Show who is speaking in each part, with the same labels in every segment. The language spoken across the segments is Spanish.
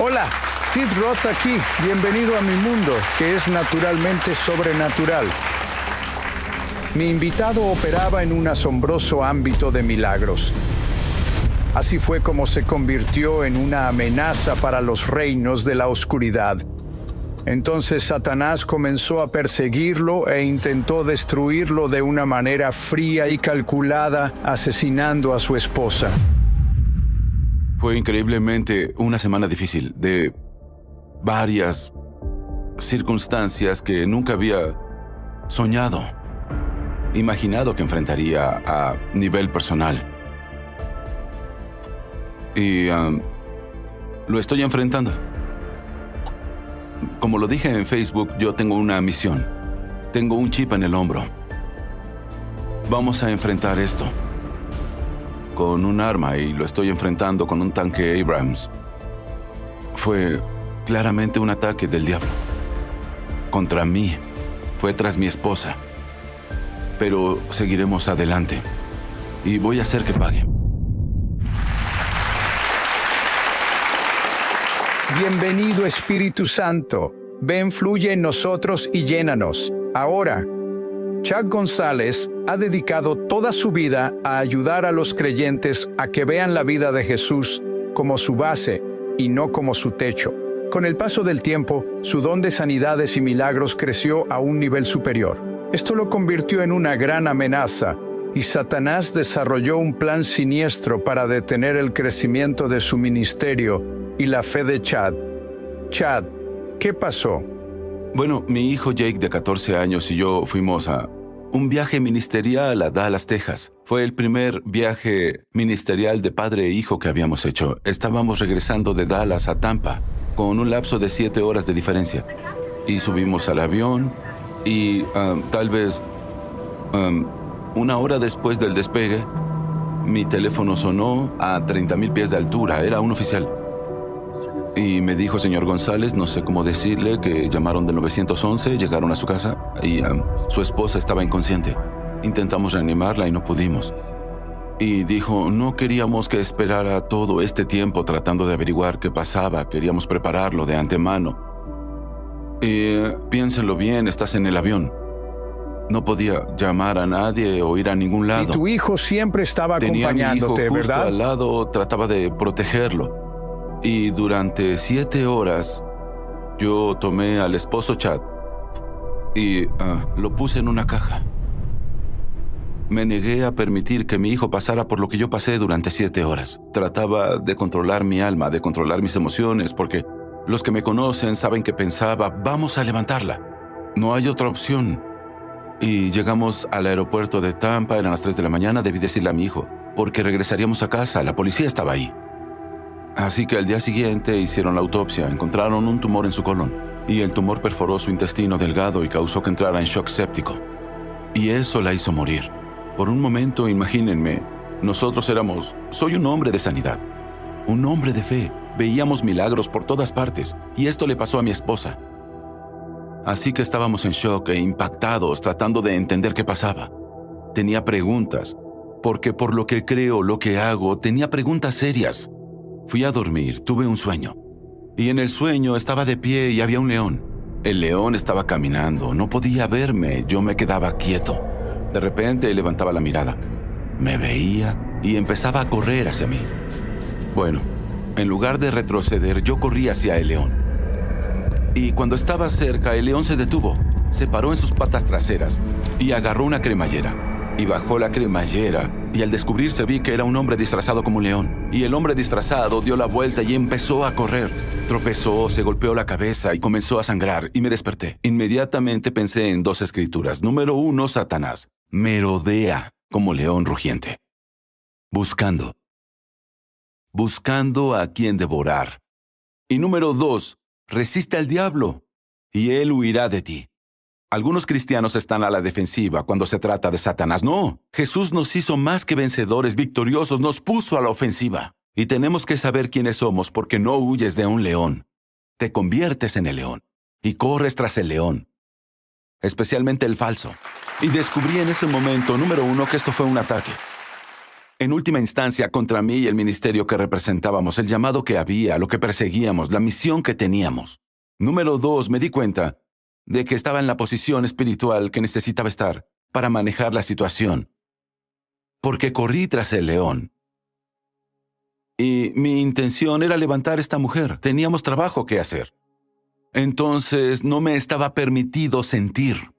Speaker 1: Hola, Sid Roth aquí. Bienvenido a mi mundo, que es naturalmente sobrenatural. Mi invitado operaba en un asombroso ámbito de milagros. Así fue como se convirtió en una amenaza para los reinos de la oscuridad. Entonces Satanás comenzó a perseguirlo e intentó destruirlo de una manera fría y calculada, asesinando a su esposa.
Speaker 2: Fue increíblemente una semana difícil, de varias circunstancias que nunca había soñado, imaginado que enfrentaría a nivel personal. Y lo estoy enfrentando. Como lo dije en Facebook, yo tengo una misión. Tengo un chip en el hombro. Vamos a enfrentar esto con un arma y lo estoy enfrentando con un tanque Abrams. Fue claramente un ataque del diablo. Contra mí. Fue tras mi esposa. Pero seguiremos adelante. Y voy a hacer que pague.
Speaker 1: Bienvenido, Espíritu Santo. Ven, fluye en nosotros y llénanos. Ahora, Chuck González ha dedicado toda su vida a ayudar a los creyentes a que vean la vida de Jesús como su base y no como su techo. Con el paso del tiempo, su don de sanidades y milagros creció a un nivel superior. Esto lo convirtió en una gran amenaza, y Satanás desarrolló un plan siniestro para detener el crecimiento de su ministerio y la fe de Chad. Chad, ¿qué pasó?
Speaker 2: Bueno, mi hijo Jake, de 14 años, y yo fuimos a un viaje ministerial a Dallas, Texas. Fue el primer viaje ministerial de padre e hijo que habíamos hecho. Estábamos regresando de Dallas a Tampa, con un lapso de 7 horas de diferencia. Y subimos al avión, y tal vez una hora después del despegue, mi teléfono sonó a 30,000 pies de altura. Era un oficial. Y me dijo: señor González, no sé cómo decirle, que llamaron del 911, llegaron a su casa y su esposa estaba inconsciente. Intentamos reanimarla y no pudimos. Y dijo: no queríamos que esperara todo este tiempo tratando de averiguar qué pasaba, queríamos prepararlo de antemano. Piénsenlo bien, estás en el avión. No podía llamar a nadie o ir a ningún lado.
Speaker 1: Y tu hijo siempre estaba acompañándote,
Speaker 2: ¿verdad? Tenía a mi hijo justo
Speaker 1: ¿verdad?
Speaker 2: al lado, trataba de protegerlo. Y durante 7 horas, yo tomé al esposo Chad y lo puse en una caja. Me negué a permitir que mi hijo pasara por lo que yo pasé durante 7 horas. Trataba de controlar mi alma, de controlar mis emociones, porque los que me conocen saben que pensaba: vamos a levantarla. No hay otra opción. Y llegamos al aeropuerto de Tampa, eran las 3 de la mañana, debí decirle a mi hijo, porque regresaríamos a casa, la policía estaba ahí. Así que al día siguiente hicieron la autopsia, encontraron un tumor en su colon, y el tumor perforó su intestino delgado y causó que entrara en shock séptico. Y eso la hizo morir. Por un momento, imagínense, nosotros soy un hombre de sanidad, un hombre de fe, veíamos milagros por todas partes, y esto le pasó a mi esposa. Así que estábamos en shock e impactados, tratando de entender qué pasaba. Tenía preguntas, porque por lo que creo, lo que hago, tenía preguntas serias. Fui a dormir, tuve un sueño. Y en el sueño estaba de pie y había un león. El león estaba caminando, no podía verme, yo me quedaba quieto. De repente levantaba la mirada. Me veía y empezaba a correr hacia mí. Bueno, en lugar de retroceder, yo corrí hacia el león. Y cuando estaba cerca, el león se detuvo, se paró en sus patas traseras y agarró una cremallera. Y bajó la cremallera, y al descubrirse vi que era un hombre disfrazado como un león. Y el hombre disfrazado dio la vuelta y empezó a correr. Tropezó, se golpeó la cabeza y comenzó a sangrar, y me desperté. Inmediatamente pensé en 2 escrituras. Número 1, Satanás merodea como león rugiente, buscando a quien devorar. Y número 2, resiste al diablo, y él huirá de ti. Algunos cristianos están a la defensiva cuando se trata de Satanás. No, Jesús nos hizo más que vencedores, victoriosos, nos puso a la ofensiva. Y tenemos que saber quiénes somos, porque no huyes de un león. Te conviertes en el león y corres tras el león, especialmente el falso. Y descubrí en ese momento, número 1, que esto fue un ataque. en última instancia, contra mí y el ministerio que representábamos, el llamado que había, lo que perseguíamos, la misión que teníamos. Número 2, me di cuenta de que estaba en la posición espiritual que necesitaba estar para manejar la situación. Porque corrí tras el león. Y mi intención era levantar a esta mujer. Teníamos trabajo que hacer. Entonces no me estaba permitido sentir.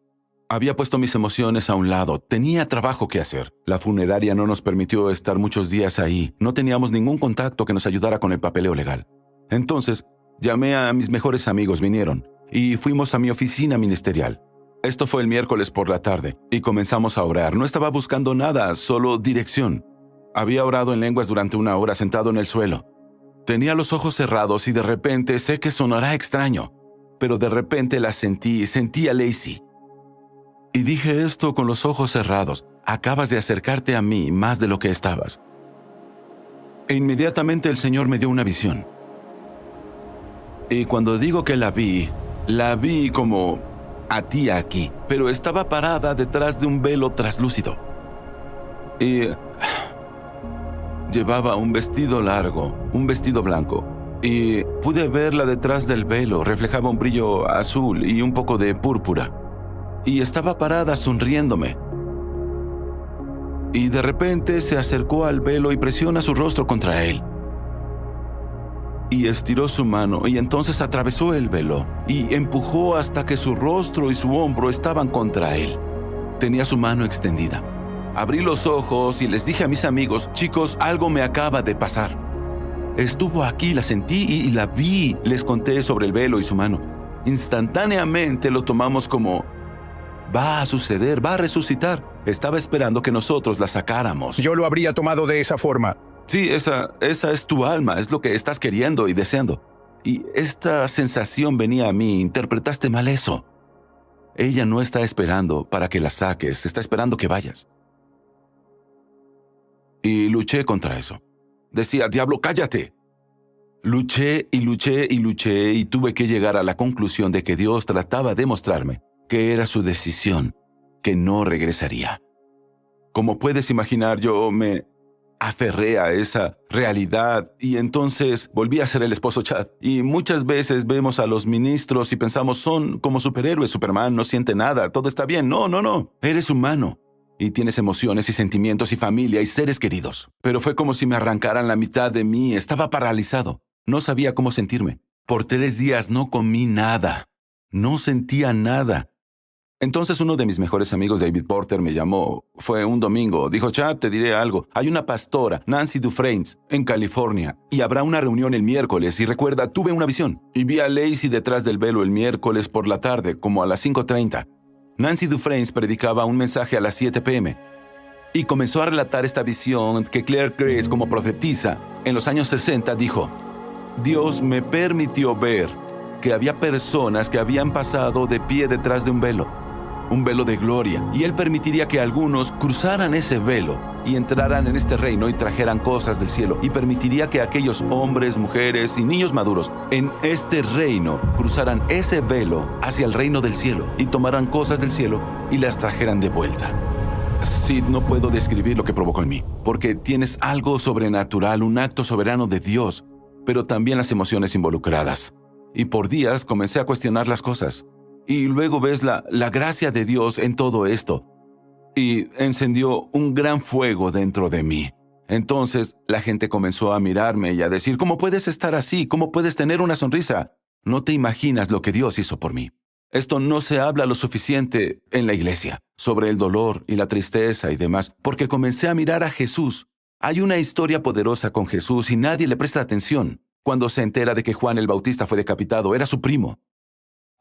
Speaker 2: Había puesto mis emociones a un lado. Tenía trabajo que hacer. La funeraria no nos permitió estar muchos días ahí. No teníamos ningún contacto que nos ayudara con el papeleo legal. Entonces, llamé a mis mejores amigos, vinieron, y fuimos a mi oficina ministerial. Esto fue el miércoles por la tarde, y comenzamos a orar. No estaba buscando nada, solo dirección. Había orado en lenguas durante 1 hora sentado en el suelo. Tenía los ojos cerrados y de repente, sé que sonará extraño, pero de repente la sentí a Lacey. Y dije esto con los ojos cerrados: acabas de acercarte a mí más de lo que estabas. E inmediatamente el Señor me dio una visión. Y cuando digo que la vi como a ti aquí, pero estaba parada detrás de un velo traslúcido. Y llevaba un vestido largo, un vestido blanco. Y pude verla detrás del velo, reflejaba un brillo azul y un poco de púrpura. Y estaba parada sonriéndome. Y de repente se acercó al velo y presiona su rostro contra él. Y estiró su mano y entonces atravesó el velo y empujó hasta que su rostro y su hombro estaban contra él. Tenía su mano extendida. Abrí los ojos y les dije a mis amigos: chicos, algo me acaba de pasar. Estuvo aquí, la sentí y la vi. Les conté sobre el velo y su mano. Instantáneamente lo tomamos como: va a suceder, va a resucitar. Estaba esperando que nosotros la sacáramos.
Speaker 1: Yo lo habría tomado de esa forma.
Speaker 2: Sí, esa es tu alma, es lo que estás queriendo y deseando. Y esta sensación venía a mí, interpretaste mal eso. Ella no está esperando para que la saques, está esperando que vayas. Y luché contra eso. Decía: diablo, cállate. Luché y luché y luché y tuve que llegar a la conclusión de que Dios trataba de mostrarme que era su decisión, que no regresaría. Como puedes imaginar, yo me aferré a esa realidad y entonces volví a ser el esposo Chad. Y muchas veces vemos a los ministros y pensamos: son como superhéroes, Superman no siente nada, todo está bien. No, eres humano y tienes emociones y sentimientos y familia y seres queridos. Pero fue como si me arrancaran la mitad de mí, estaba paralizado, no sabía cómo sentirme. Por 3 días no comí nada, no sentía nada. Entonces uno de mis mejores amigos, David Porter, me llamó. Fue un domingo. Dijo: Chad, te diré algo. Hay una pastora, Nancy Dufresne, en California, y habrá una reunión el miércoles. Y recuerda, tuve una visión. Y vi a Lacey detrás del velo el miércoles por la tarde, como a las 5:30. Nancy Dufresne predicaba un mensaje a las 7 p.m. Y comenzó a relatar esta visión que Claire Grace, como profetisa, en los años 60, dijo: Dios me permitió ver que había personas que habían pasado de pie detrás de un velo de gloria, y Él permitiría que algunos cruzaran ese velo y entraran en este reino y trajeran cosas del cielo, y permitiría que aquellos hombres, mujeres y niños maduros en este reino cruzaran ese velo hacia el reino del cielo y tomaran cosas del cielo y las trajeran de vuelta. Sí, no puedo describir lo que provocó en mí, porque tienes algo sobrenatural, un acto soberano de Dios, pero también las emociones involucradas. Y por días comencé a cuestionar las cosas. Y luego ves la gracia de Dios en todo esto. Y encendió un gran fuego dentro de mí. Entonces la gente comenzó a mirarme y a decir: ¿cómo puedes estar así? ¿Cómo puedes tener una sonrisa? No te imaginas lo que Dios hizo por mí. Esto no se habla lo suficiente en la iglesia, sobre el dolor y la tristeza y demás, porque comencé a mirar a Jesús. Hay una historia poderosa con Jesús y nadie le presta atención. Cuando se entera de que Juan el Bautista fue decapitado, era su primo.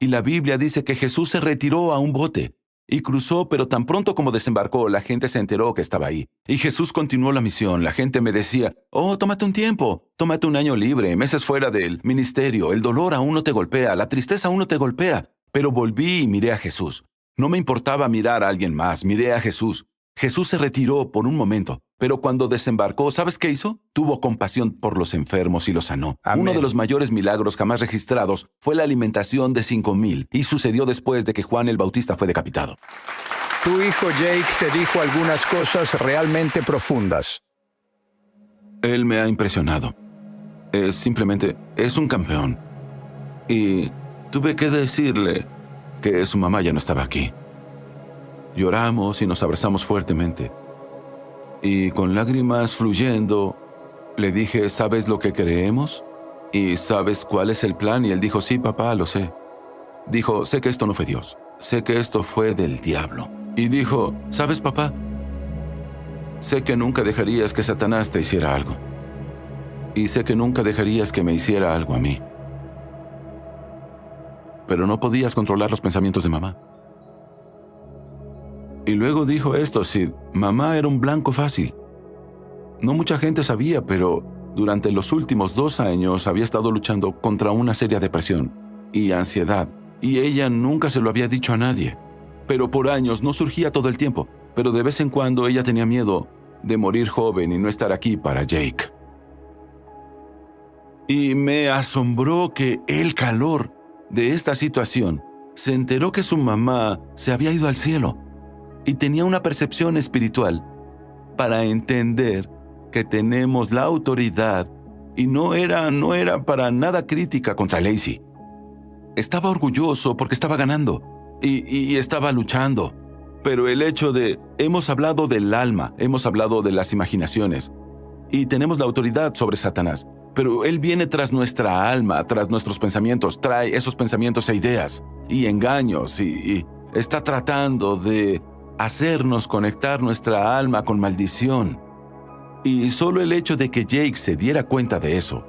Speaker 2: Y la Biblia dice que Jesús se retiró a un bote y cruzó, pero tan pronto como desembarcó, la gente se enteró que estaba ahí. Y Jesús continuó la misión. La gente me decía: oh, tómate un tiempo, tómate un año libre, meses fuera del ministerio. El dolor aún no te golpea, la tristeza aún no te golpea. Pero volví y miré a Jesús. No me importaba mirar a alguien más, miré a Jesús. Jesús se retiró por un momento, pero cuando desembarcó, ¿sabes qué hizo? Tuvo compasión por los enfermos y los sanó. Amén. Uno de los mayores milagros jamás registrados fue la alimentación de 5,000, y sucedió después de que Juan el Bautista fue decapitado.
Speaker 1: Tu hijo Jake te dijo algunas cosas realmente profundas.
Speaker 2: Él me ha impresionado. Es un campeón. Y tuve que decirle que su mamá ya no estaba aquí. Lloramos y nos abrazamos fuertemente. Y con lágrimas fluyendo, le dije, ¿sabes lo que creemos? ¿Y sabes cuál es el plan? Y él dijo, sí, papá, lo sé. Dijo, sé que esto no fue Dios. Sé que esto fue del diablo. Y dijo, ¿sabes, papá? Sé que nunca dejarías que Satanás te hiciera algo. Y sé que nunca dejarías que me hiciera algo a mí. Pero no podías controlar los pensamientos de mamá. Y luego dijo esto, Sid, mamá era un blanco fácil. No mucha gente sabía, pero durante los últimos 2 años había estado luchando contra una seria depresión y ansiedad, y ella nunca se lo había dicho a nadie. Pero por años no surgía todo el tiempo, pero de vez en cuando ella tenía miedo de morir joven y no estar aquí para Jake. Y me asombró que el calor de esta situación se enteró que su mamá se había ido al cielo y tenía una percepción espiritual para entender que tenemos la autoridad y no era para nada crítica contra Lacey. Estaba orgulloso porque estaba ganando y estaba luchando. Pero el hecho de, hemos hablado del alma, hemos hablado de las imaginaciones y tenemos la autoridad sobre Satanás. Pero él viene tras nuestra alma, tras nuestros pensamientos, trae esos pensamientos e ideas y engaños y está tratando de hacernos conectar nuestra alma con maldición. Y solo el hecho de que Jake se diera cuenta de eso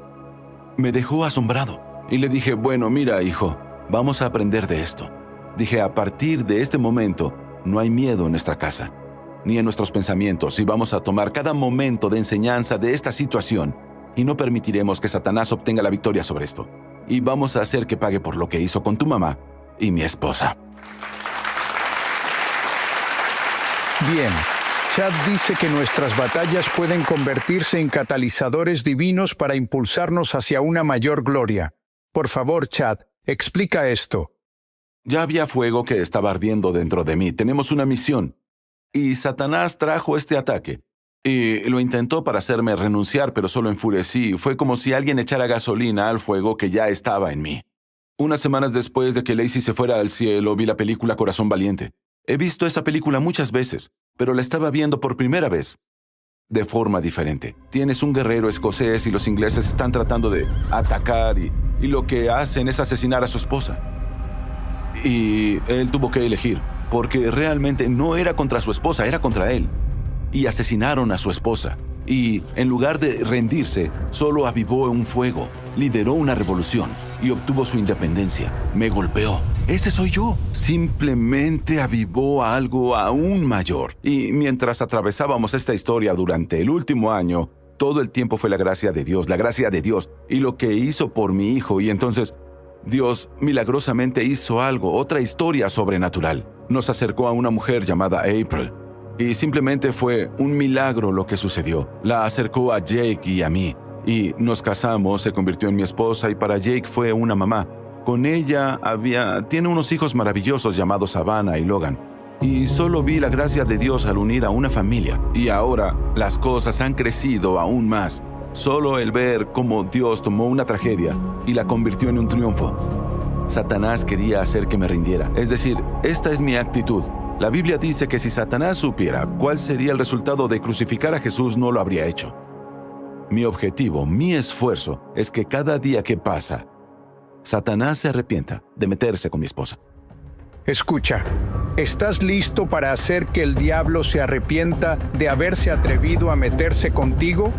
Speaker 2: me dejó asombrado. Y le dije, bueno, mira, hijo, vamos a aprender de esto. Dije, a partir de este momento, no hay miedo en nuestra casa, ni en nuestros pensamientos, y vamos a tomar cada momento de enseñanza de esta situación y no permitiremos que Satanás obtenga la victoria sobre esto. Y vamos a hacer que pague por lo que hizo con tu mamá y mi esposa.
Speaker 1: Bien, Chad dice que nuestras batallas pueden convertirse en catalizadores divinos para impulsarnos hacia una mayor gloria. Por favor, Chad, explica esto.
Speaker 2: Ya había fuego que estaba ardiendo dentro de mí. Tenemos una misión. Y Satanás trajo este ataque. Y lo intentó para hacerme renunciar, pero solo enfurecí. Fue como si alguien echara gasolina al fuego que ya estaba en mí. Unas semanas después de que Lacey se fuera al cielo, vi la película Corazón Valiente. He visto esa película muchas veces, pero la estaba viendo por primera vez de forma diferente. Tienes un guerrero escocés y los ingleses están tratando de atacar y lo que hacen es asesinar a su esposa. Y él tuvo que elegir, porque realmente no era contra su esposa, era contra él. Y asesinaron a su esposa. Y en lugar de rendirse, solo avivó un fuego, lideró una revolución y obtuvo su independencia. Me golpeó. Ese soy yo. Simplemente avivó a algo aún mayor. Y mientras atravesábamos esta historia durante el último año, todo el tiempo fue la gracia de Dios y lo que hizo por mi hijo. Y entonces Dios milagrosamente hizo algo, otra historia sobrenatural. Nos acercó a una mujer llamada April. Y simplemente fue un milagro lo que sucedió. La acercó a Jake y a mí. Y nos casamos, se convirtió en mi esposa y para Jake fue una mamá. Con ella tiene unos hijos maravillosos llamados Savannah y Logan. Y solo vi la gracia de Dios al unir a una familia. Y ahora las cosas han crecido aún más. Solo el ver cómo Dios tomó una tragedia y la convirtió en un triunfo. Satanás quería hacer que me rindiera. Es decir, esta es mi actitud. La Biblia dice que si Satanás supiera cuál sería el resultado de crucificar a Jesús, no lo habría hecho. Mi objetivo, mi esfuerzo, es que cada día que pasa, Satanás se arrepienta de meterse con mi esposa.
Speaker 1: Escucha, ¿estás listo para hacer que el diablo se arrepienta de haberse atrevido a meterse contigo?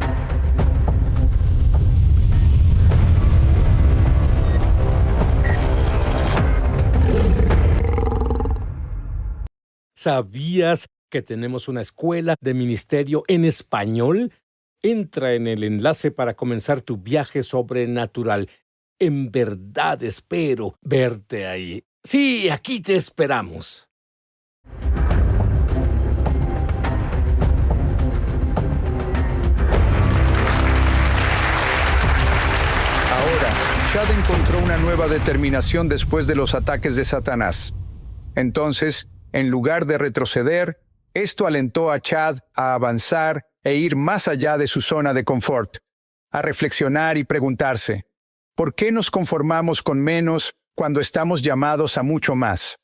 Speaker 3: ¿Sabías que tenemos una escuela de ministerio en español? Entra en el enlace para comenzar tu viaje sobrenatural. En verdad espero verte ahí. Sí, aquí te esperamos.
Speaker 1: Ahora, Chad encontró una nueva determinación después de los ataques de Satanás. Entonces, en lugar de retroceder, esto alentó a Chad a avanzar e ir más allá de su zona de confort, a reflexionar y preguntarse, ¿por qué nos conformamos con menos cuando estamos llamados a mucho más?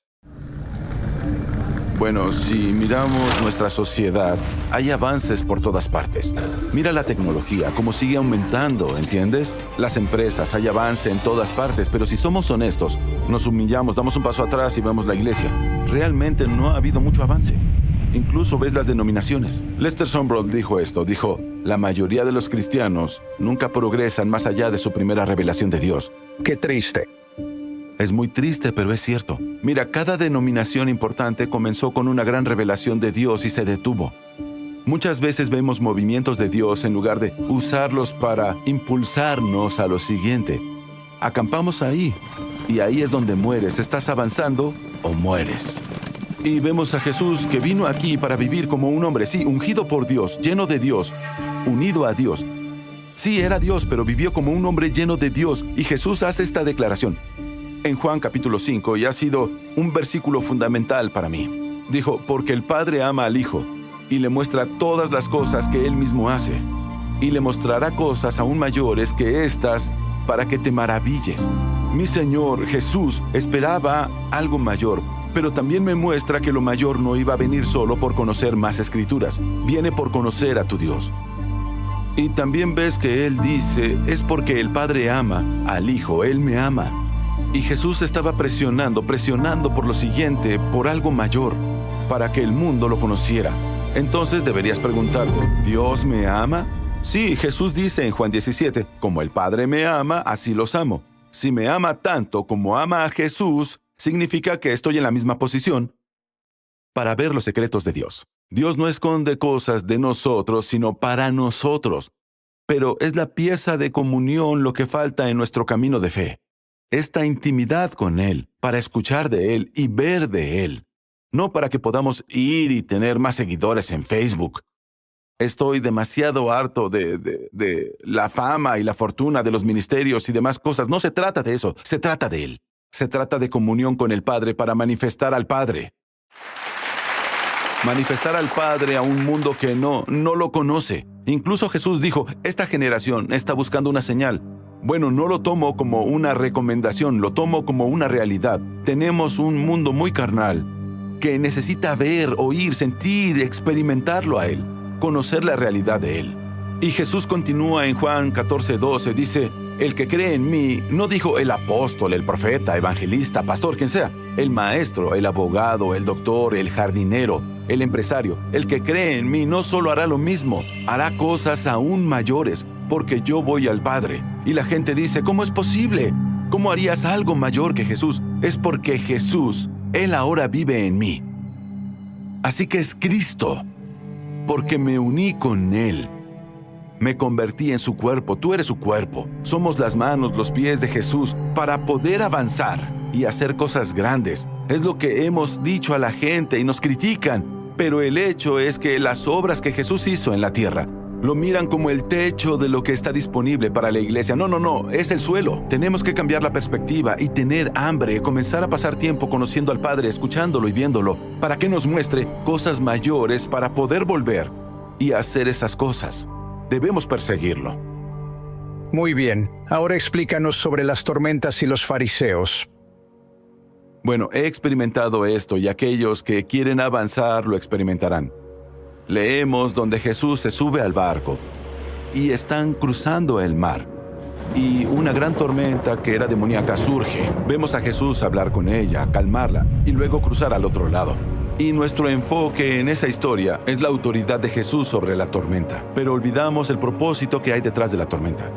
Speaker 2: Bueno, si miramos nuestra sociedad, hay avances por todas partes. Mira la tecnología, cómo sigue aumentando, ¿entiendes? Las empresas, hay avance en todas partes, pero si somos honestos, nos humillamos, damos un paso atrás y vemos la iglesia. Realmente no ha habido mucho avance. Incluso ves las denominaciones. Lester Sumrall dijo esto, dijo, la mayoría de los cristianos nunca progresan más allá de su primera revelación de Dios.
Speaker 1: Qué triste.
Speaker 2: Es muy triste, pero es cierto. Mira, cada denominación importante comenzó con una gran revelación de Dios y se detuvo. Muchas veces vemos movimientos de Dios en lugar de usarlos para impulsarnos a lo siguiente. Acampamos ahí, y ahí es donde mueres. ¿Estás avanzando o mueres? Y vemos a Jesús que vino aquí para vivir como un hombre, sí, ungido por Dios, lleno de Dios, unido a Dios. Sí, era Dios, pero vivió como un hombre lleno de Dios. Y Jesús hace esta declaración en Juan capítulo 5, y ha sido un versículo fundamental para mí. Dijo, porque el Padre ama al Hijo, y le muestra todas las cosas que Él mismo hace, y le mostrará cosas aún mayores que estas, para que te maravilles. Mi Señor Jesús esperaba algo mayor, pero también me muestra que lo mayor no iba a venir solo por conocer más escrituras, viene por conocer a tu Dios. Y también ves que Él dice, es porque el Padre ama al Hijo, Él me ama. Y Jesús estaba presionando por lo siguiente, por algo mayor, para que el mundo lo conociera. Entonces deberías preguntarte, ¿Dios me ama? Sí, Jesús dice en Juan 17, como el Padre me ama, así los amo. Si me ama tanto como ama a Jesús, significa que estoy en la misma posición para ver los secretos de Dios. Dios no esconde cosas de nosotros, sino para nosotros. Pero es la pieza de comunión lo que falta en nuestro camino de fe. Esta intimidad con Él, para escuchar de Él y ver de Él. No para que podamos ir y tener más seguidores en Facebook. Estoy demasiado harto de la fama y la fortuna de los ministerios y demás cosas. No se trata de eso, se trata de Él. Se trata de comunión con el Padre para manifestar al Padre. Manifestar al Padre a un mundo que no lo conoce. Incluso Jesús dijo, esta generación está buscando una señal. Bueno, no lo tomo como una recomendación, lo tomo como una realidad. Tenemos un mundo muy carnal que necesita ver, oír, sentir, experimentarlo a Él, conocer la realidad de Él. Y Jesús continúa en Juan 14:12, dice, el que cree en mí, no dijo el apóstol, el profeta, evangelista, pastor, quien sea, el maestro, el abogado, el doctor, el jardinero, el empresario. El que cree en mí no solo hará lo mismo, hará cosas aún mayores, porque yo voy al Padre. Y la gente dice, ¿cómo es posible? ¿Cómo harías algo mayor que Jesús? Es porque Jesús, Él ahora vive en mí. Así que es Cristo, porque me uní con Él. Me convertí en su cuerpo, tú eres su cuerpo. Somos las manos, los pies de Jesús para poder avanzar y hacer cosas grandes. Es lo que hemos dicho a la gente y nos critican, pero el hecho es que las obras que Jesús hizo en la tierra lo miran como el techo de lo que está disponible para la iglesia. No, es el suelo. Tenemos que cambiar la perspectiva y tener hambre, comenzar a pasar tiempo conociendo al Padre, escuchándolo y viéndolo, para que nos muestre cosas mayores para poder volver y hacer esas cosas. Debemos perseguirlo.
Speaker 1: Muy bien. Ahora explícanos sobre las tormentas y los fariseos.
Speaker 2: Bueno, he experimentado esto y aquellos que quieren avanzar lo experimentarán. Leemos donde Jesús se sube al barco y están cruzando el mar. Y una gran tormenta que era demoníaca surge. Vemos a Jesús hablar con ella, calmarla y luego cruzar al otro lado. Y nuestro enfoque en esa historia es la autoridad de Jesús sobre la tormenta. Pero olvidamos el propósito que hay detrás de la tormenta.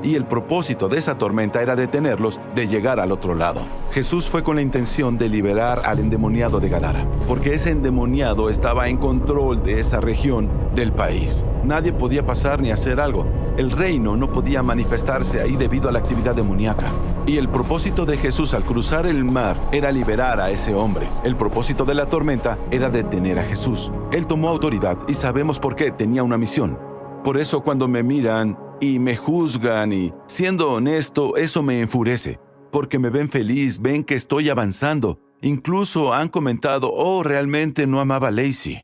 Speaker 2: Y el propósito de esa tormenta era detenerlos de llegar al otro lado. Jesús fue con la intención de liberar al endemoniado de Gadara, porque ese endemoniado estaba en control de esa región del país. Nadie podía pasar ni hacer algo. El reino no podía manifestarse ahí debido a la actividad demoníaca. Y el propósito de Jesús al cruzar el mar era liberar a ese hombre. El propósito de la tormenta era detener a Jesús. Él tomó autoridad y sabemos por qué, tenía una misión. Por eso cuando me miran y me juzgan y, siendo honesto, eso me enfurece, porque me ven feliz, ven que estoy avanzando. Incluso han comentado, realmente no amaba a Lacey.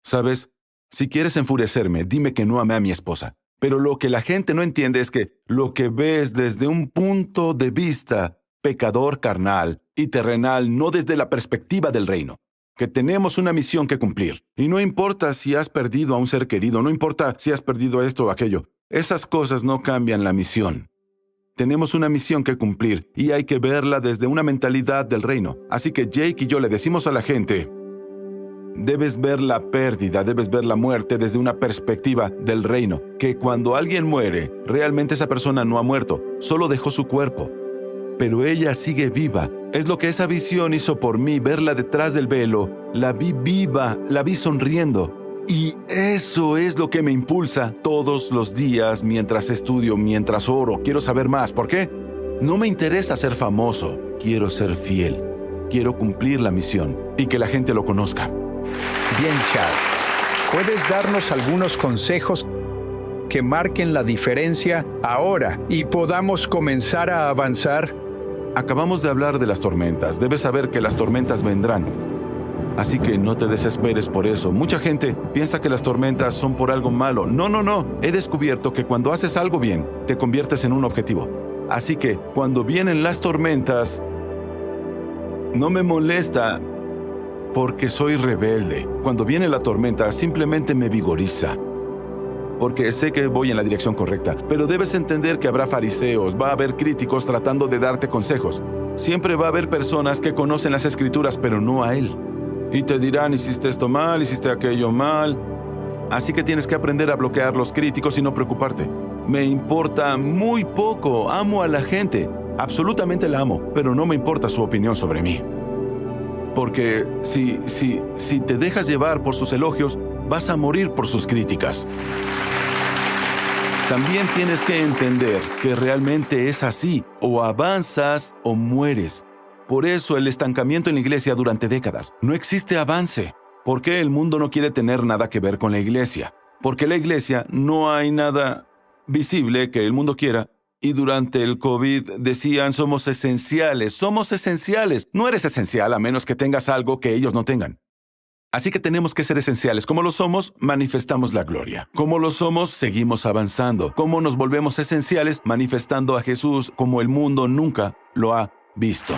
Speaker 2: ¿Sabes? Si quieres enfurecerme, dime que no amé a mi esposa. Pero lo que la gente no entiende es que lo que ves desde un punto de vista pecador, carnal y terrenal, no desde la perspectiva del reino. Que tenemos una misión que cumplir. Y no importa si has perdido a un ser querido, no importa si has perdido esto o aquello. Esas cosas no cambian la misión. Tenemos una misión que cumplir y hay que verla desde una mentalidad del reino. Así que Jake y yo le decimos a la gente, debes ver la pérdida, debes ver la muerte desde una perspectiva del reino. Que cuando alguien muere, realmente esa persona no ha muerto, solo dejó su cuerpo. Pero ella sigue viva. Es lo que esa visión hizo por mí, verla detrás del velo. La vi viva, la vi sonriendo. Y eso es lo que me impulsa todos los días mientras estudio, mientras oro. Quiero saber más. ¿Por qué? No me interesa ser famoso. Quiero ser fiel. Quiero cumplir la misión y que la gente lo conozca.
Speaker 1: Bien, Chad. ¿Puedes darnos algunos consejos que marquen la diferencia ahora y podamos comenzar a avanzar?
Speaker 2: Acabamos de hablar de las tormentas. Debes saber que las tormentas vendrán. Así que no te desesperes por eso. Mucha gente piensa que las tormentas son por algo malo. No. He descubierto que cuando haces algo bien, te conviertes en un objetivo. Así que cuando vienen las tormentas, no me molesta porque soy rebelde. Cuando viene la tormenta, simplemente me vigoriza. Porque sé que voy en la dirección correcta. Pero debes entender que habrá fariseos, va a haber críticos tratando de darte consejos. Siempre va a haber personas que conocen las Escrituras, pero no a Él. Y te dirán, hiciste esto mal, hiciste aquello mal. Así que tienes que aprender a bloquear los críticos y no preocuparte. Me importa muy poco, amo a la gente. Absolutamente la amo, pero no me importa su opinión sobre mí. Porque si te dejas llevar por sus elogios, vas a morir por sus críticas. También tienes que entender que realmente es así. O avanzas o mueres. Por eso el estancamiento en la iglesia durante décadas. No existe avance. ¿Por qué el mundo no quiere tener nada que ver con la iglesia? Porque la iglesia no hay nada visible que el mundo quiera. Y durante el COVID decían, somos esenciales. No eres esencial a menos que tengas algo que ellos no tengan. Así que tenemos que ser esenciales. Como lo somos, manifestamos la gloria. Como lo somos, seguimos avanzando. Como nos volvemos esenciales, manifestando a Jesús como el mundo nunca lo ha visto.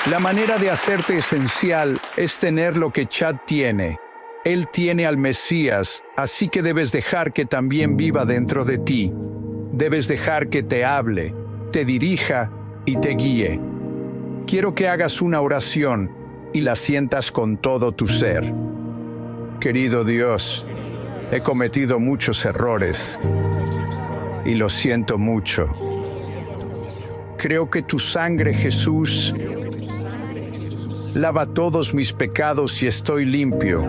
Speaker 1: La manera de hacerte esencial es tener lo que Chad tiene. Él tiene al Mesías, así que debes dejar que también viva dentro de ti. Debes dejar que te hable, te dirija y te guíe. Quiero que hagas una oración y la sientas con todo tu ser. Querido Dios, he cometido muchos errores y lo siento mucho. Creo que tu sangre, Jesús, lava todos mis pecados y estoy limpio.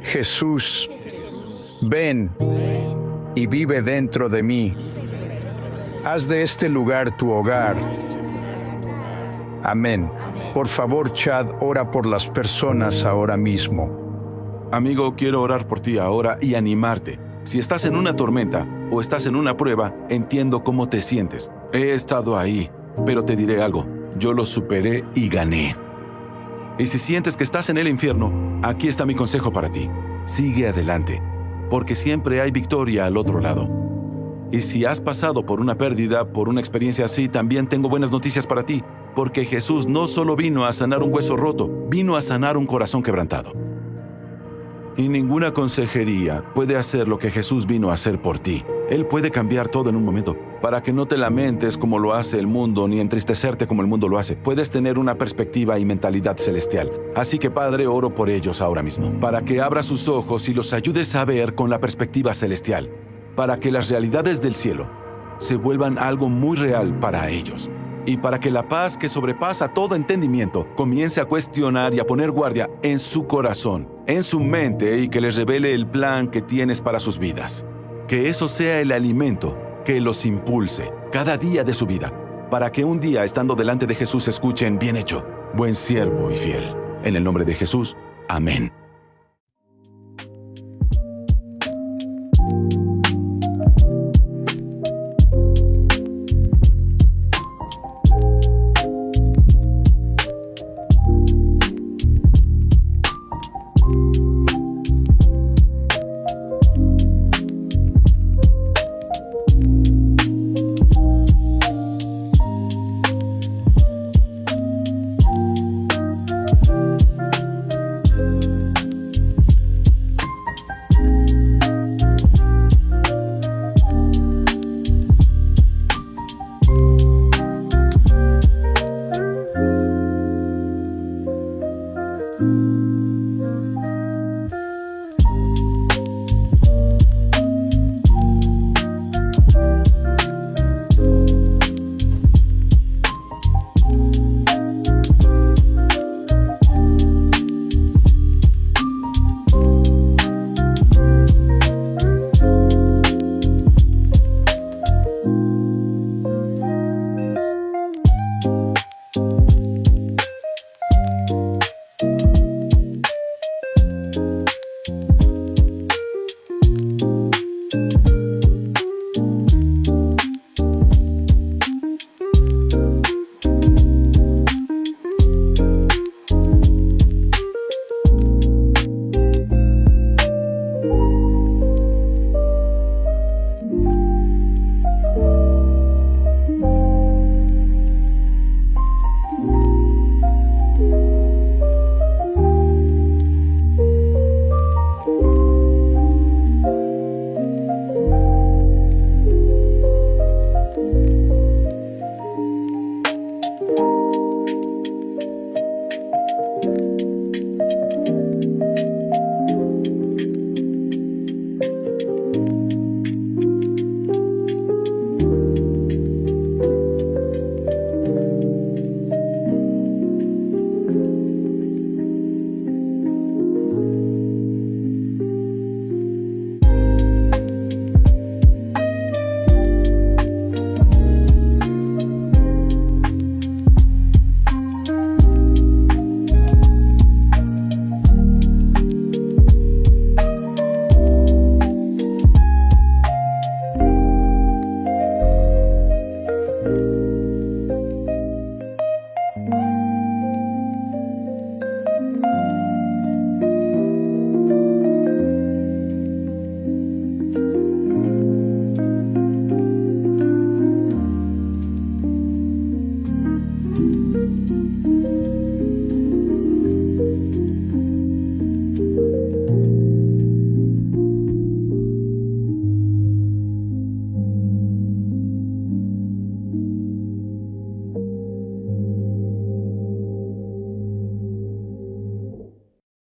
Speaker 1: Jesús, ven y vive dentro de mí. Haz de este lugar tu hogar. Amén. Por favor, Chad, ora por las personas ahora mismo.
Speaker 2: Amigo, quiero orar por ti ahora y animarte. Si estás en una tormenta o estás en una prueba, entiendo cómo te sientes. He estado ahí, pero te diré algo. Yo lo superé y gané. Y si sientes que estás en el infierno, aquí está mi consejo para ti. Sigue adelante, porque siempre hay victoria al otro lado. Y si has pasado por una pérdida, por una experiencia así, también tengo buenas noticias para ti, porque Jesús no solo vino a sanar un hueso roto, vino a sanar un corazón quebrantado. Y ninguna consejería puede hacer lo que Jesús vino a hacer por ti. Él puede cambiar todo en un momento, para que no te lamentes como lo hace el mundo, ni entristecerte como el mundo lo hace. Puedes tener una perspectiva y mentalidad celestial. Así que, Padre, oro por ellos ahora mismo, para que abra sus ojos y los ayudes a ver con la perspectiva celestial, para que las realidades del cielo se vuelvan algo muy real para ellos. Y para que la paz que sobrepasa todo entendimiento comience a cuestionar y a poner guardia en su corazón, en su mente, y que les revele el plan que tienes para sus vidas. Que eso sea el alimento que los impulse cada día de su vida, para que un día, estando delante de Jesús, escuchen: bien hecho, buen siervo y fiel. En el nombre de Jesús, amén.